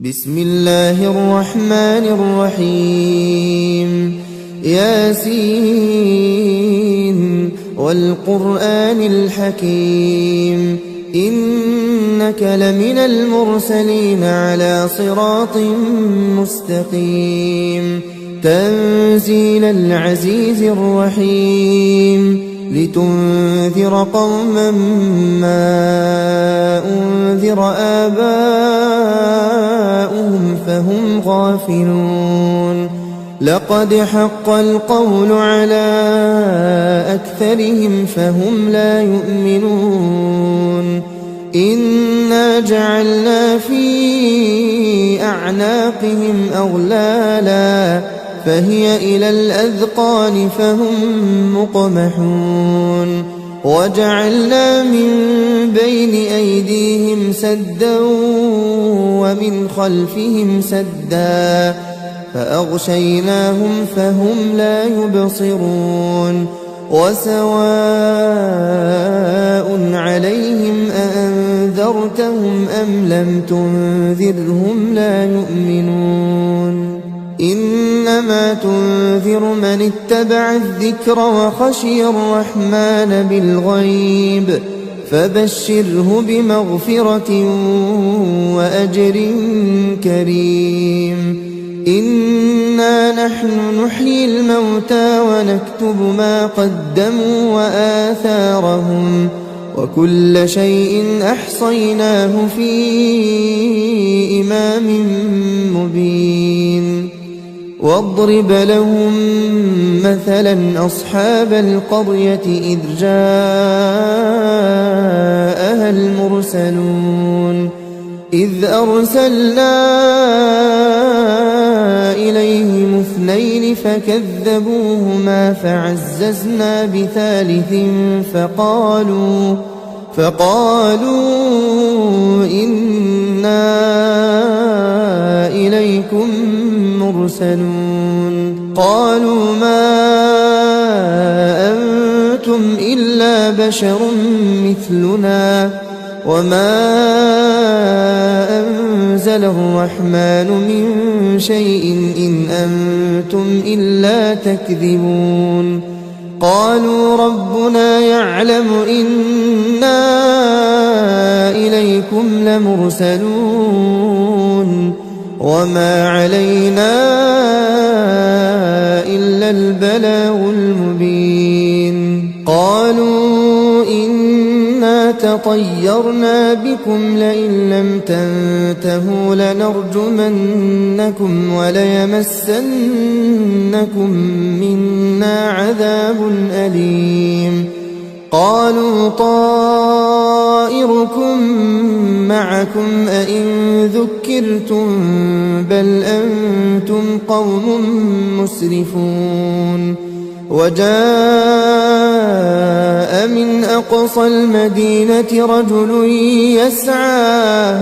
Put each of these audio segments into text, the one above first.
بسم الله الرحمن الرحيم ياسين والقرآن الحكيم إنك لمن المرسلين على صراط مستقيم تنزيل العزيز الرحيم لتنذر قوما ما أنذر آباؤهم فهم غافلون لقد حق القول على أكثرهم فهم لا يؤمنون إنا جعلنا في أعناقهم أغلالا فهي إلى الأذقان فهم مقمحون وجعلنا من بين أيديهم سدا ومن خلفهم سدا فأغشيناهم فهم لا يبصرون وسواء عليهم أأنذرتهم أم لم تنذرهم لا يؤمنون إنما تنذر من اتبع الذكر وخشي الرحمن بالغيب فبشره بمغفرة وأجر كريم إنا نحن نحيي الموتى ونكتب ما قدموا وآثارهم وكل شيء أحصيناه في إمام مبين واضرب لهم مثلا أصحاب القرية إذ جاءها المرسلون إذ أرسلنا إليهم اثنين فكذبوهما فعززنا بثالث فقالوا إنا إليكم مرسلون قالوا ما أنتم إلا بشر مثلنا وما أنزل الرحمن من شيء إن أنتم إلا تكذبون قالوا ربنا يعلم إنا إليكم لمرسلون وما علينا إلا البلاغ المبين قالوا إنا تطيرنا بكم لئن لم تنتهوا لنرجمنكم وليمسنكم منا عذاب أليم قالوا طائركم معكم أئن ذكرتم بل أنتم قوم مسرفون وجاء من أقصى المدينة رجل يسعى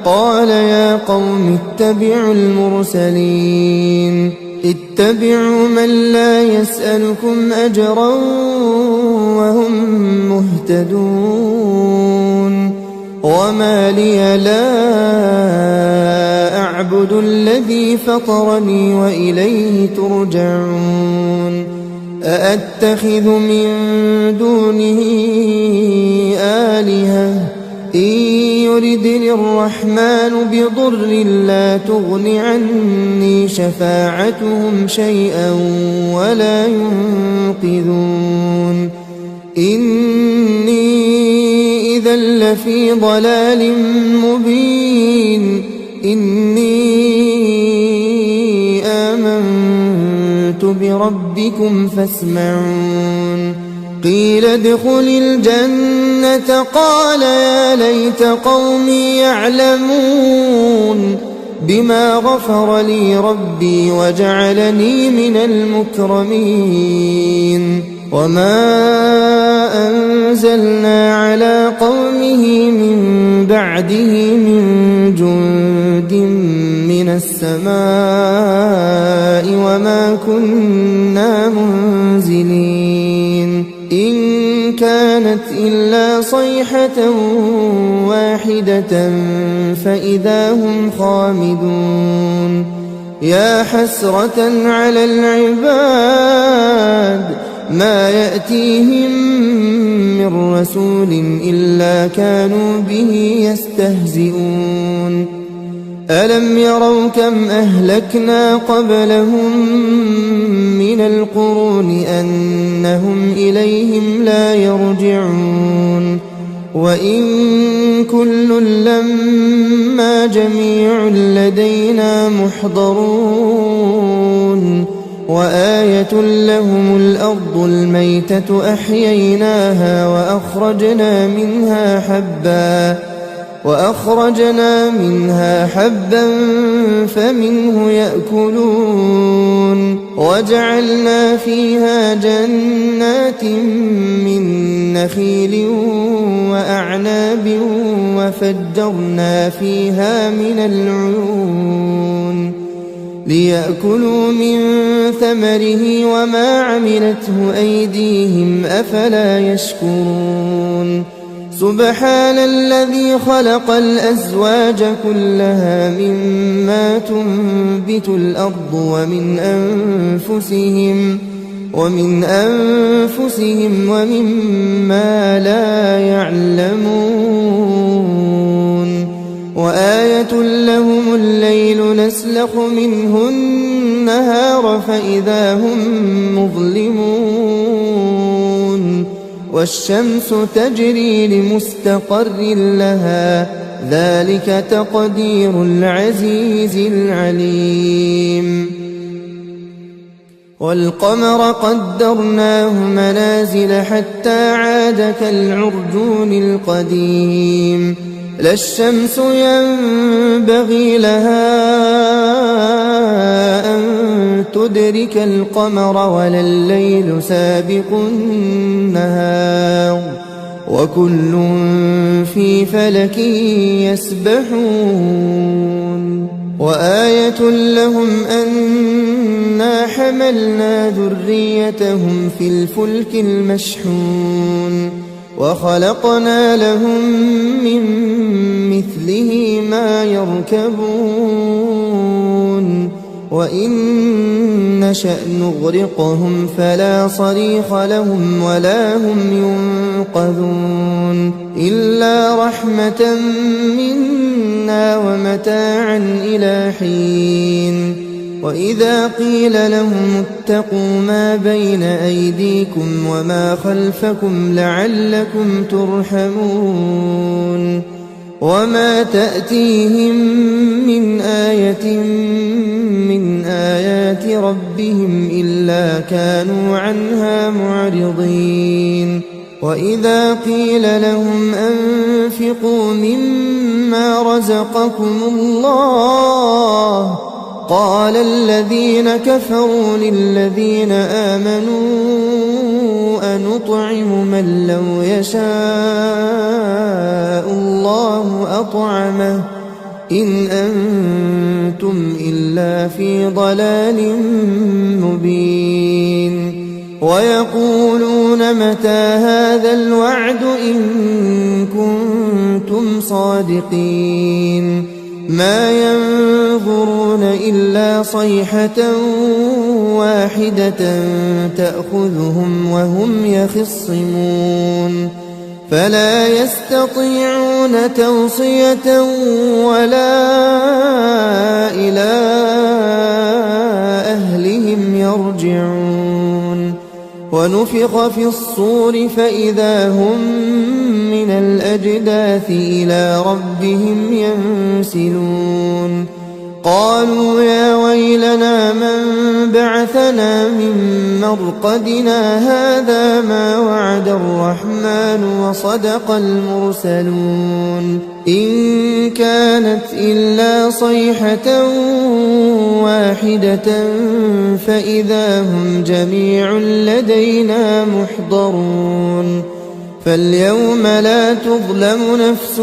قال يا قوم اتبعوا المرسلين اتبعوا من لا يسألكم أجرا وهم مهتدون وما لي لا أعبد الذي فطرني وإليه ترجعون أأتخذ من دونه آلهة إن يردني الرحمن بضر لا تغن عني شفاعتهم شيئا ولا ينقذون إني إذا لفي ضلال مبين إني آمنت بربكم فاسمعون قيل ادخل الجنة قال يا ليت قومي يعلمون بما غفر لي ربي وجعلني من المكرمين وما أنزلنا على قومه من بعده من جند من السماء وما كنا منزلين إن كان كانت إلا صيحة واحدة فإذا هم خامدون يا حسرة على العباد ما يأتيهم من رسول إلا كانوا به يستهزئون ألم يروا كم أهلكنا قبلهم من القرون أنهم إليهم لا يرجعون وإن كل لما جميع لدينا محضرون وآية لهم الأرض الميتة أحييناها وأخرجنا منها حبا فمنه يأكلون وجعلنا فيها جنات من نخيل وأعناب وفجرنا فيها من العيون ليأكلوا من ثمره وما عملته أيديهم أفلا يشكرون سبحان الذي خلق الأزواج كلها مما تنبت الأرض ومن أنفسهم ومما لا يعلمون وآية لهم الليل نسلخ منه النهار فإذا هم مظلمون والشمس تجري لمستقر لها ذلك تقدير العزيز العليم والقمر قدرناه منازل حتى عاد كالعرجون القديم لا الشمس ينبغي لها أن تدرك القمر ولا الليل سابق النهار وكل في فلك يسبحون وآية لهم أنا حملنا ذريتهم في الفلك المشحون وخلقنا لهم من مثله ما يركبون وإن نشأ نغرقهم فلا صريخ لهم ولا هم ينقذون إلا رحمة منا ومتاعا إلى حين وإذا قيل لهم اتقوا ما بين أيديكم وما خلفكم لعلكم ترحمون وما تأتيهم من آية من آيات ربهم إلا كانوا عنها معرضين وإذا قيل لهم أنفقوا مما رزقكم الله قال الذين كفروا للذين آمنوا أنطعم من لو يشاء الله أطعمه إن أنتم إلا في ضلال مبين ويقولون متى هذا الوعد إن كنتم صادقين ما ينظرون إلا صيحة واحدة تأخذهم وهم يخصمون فلا يستطيعون توصية ولا إلى أهلهم يرجعون ونفخ في الصور فإذا هم من الأجداث إلى ربهم ينسلون قالوا يا ويلنا من بعثنا من مرقدنا هذا ما وعد الرحمن وصدق المرسلون إن كانت إلا صيحة واحدة فإذا هم جميع لدينا محضرون فاليوم لا تظلم نفس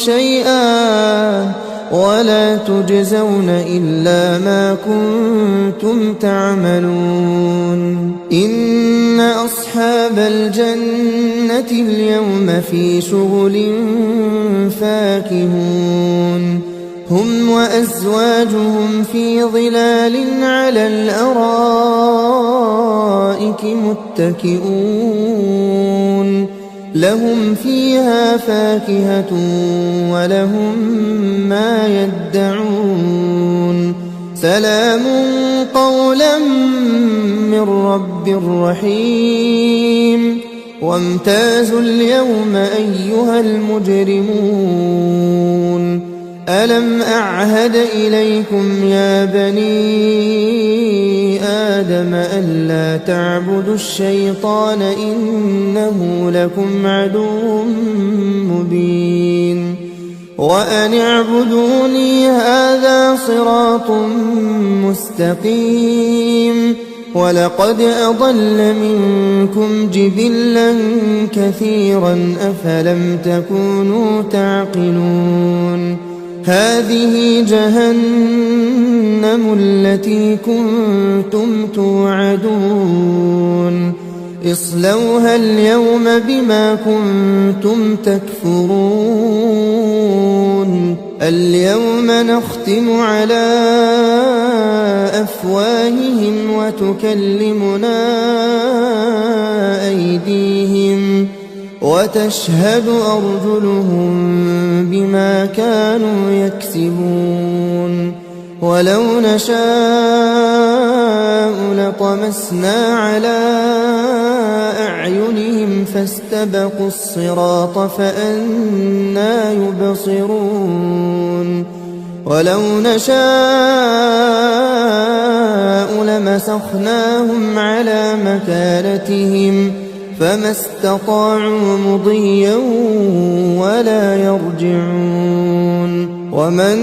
شيئا ولا تجزون إلا ما كنتم تعملون إن أصحاب الجنة اليوم في شغل فاكهون هم وأزواجهم في ظلال على الأرائك متكئون لهم فيها فاكهة ولهم ما يدعون سلام قولا من رب رحيم وامتازوا اليوم أيها المجرمون ألم أعهد إليكم يا بني آدم ألا تعبدوا الشيطان إنه لكم عدو مبين وأن اعبدوني هذا صراط مستقيم ولقد أضل منكم جبلا كثيرا أفلم تكونوا تعقلون هذه جهنم التي كنتم توعدون اصلوها اليوم بما كنتم تكفرون اليوم نختم على أفواههم وتكلمنا أيديهم وتشهد أرجلهم بما كانوا يكسبون ولو نشاء لطمسنا على أعينهم فاستبقوا الصراط فأنى يبصرون ولو نشاء لمسخناهم على مكانتهم فما استطاعوا مضيا ولا يرجعون ومن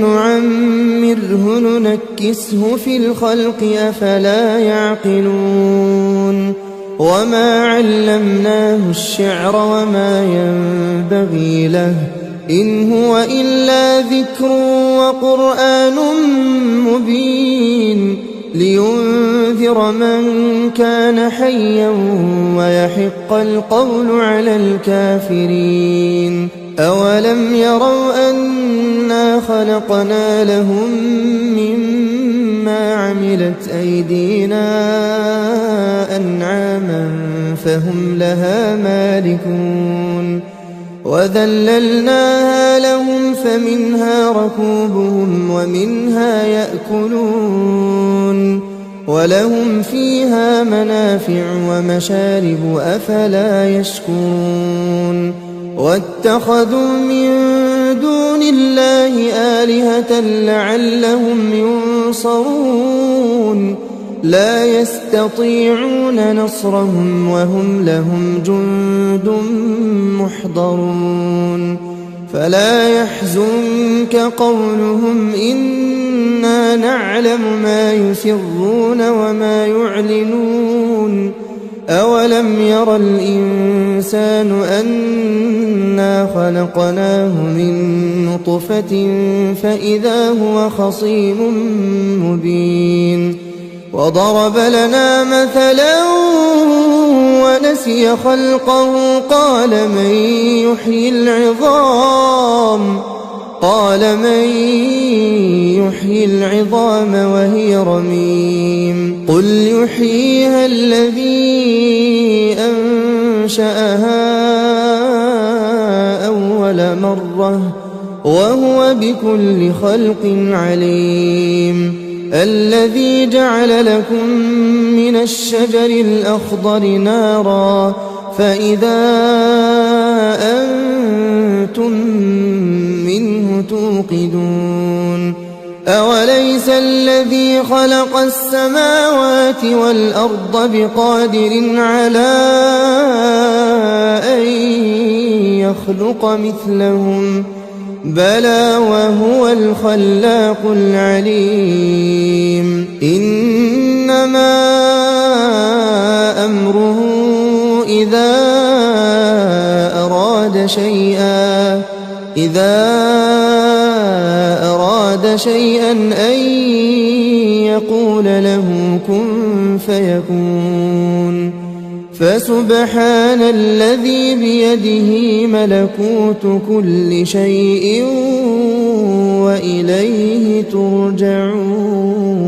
نعمره ننكسه في الخلق أفلا يعقلون وما علمناه الشعر وما ينبغي له إن هو إلا ذكر وقرآن مبين لينذر من كان حيا ويحق القول على الكافرين أولم يروا أنا خلقنا لهم مما عملت أيدينا أنعاما فهم لها مالكون وذللناها لهم فمنها ركوبهم ومنها يأكلون ولهم فيها منافع ومشارب أفلا يشكرون واتخذوا من دون الله آلهة لعلهم ينصرون لا يستطيعون نصرهم وهم لهم جند محضرون فلا يحزنك قولهم إنا نعلم ما يسرون وما يعلنون أولم ير الإنسان أنا خلقناه من نطفة فإذا هو خصيم مبين وضرب لنا مثلا ونسي خلقه قال من يحيي العظام وهي رميم قل يحييها الذي أنشأها أول مرة وهو بكل خلق عليم الذي جعل لكم من الشجر الأخضر نارا فإذا أنتم منه توقدون أوليس الذي خلق السماوات والأرض بقادر على أن يخلق مثلهم بلى وهو الخلاق العليم إنما أمره إذا أراد أراد شيئا أن يقول له كن فيكون فسبحان الذي بيده ملكوت كل شيء وإليه ترجعون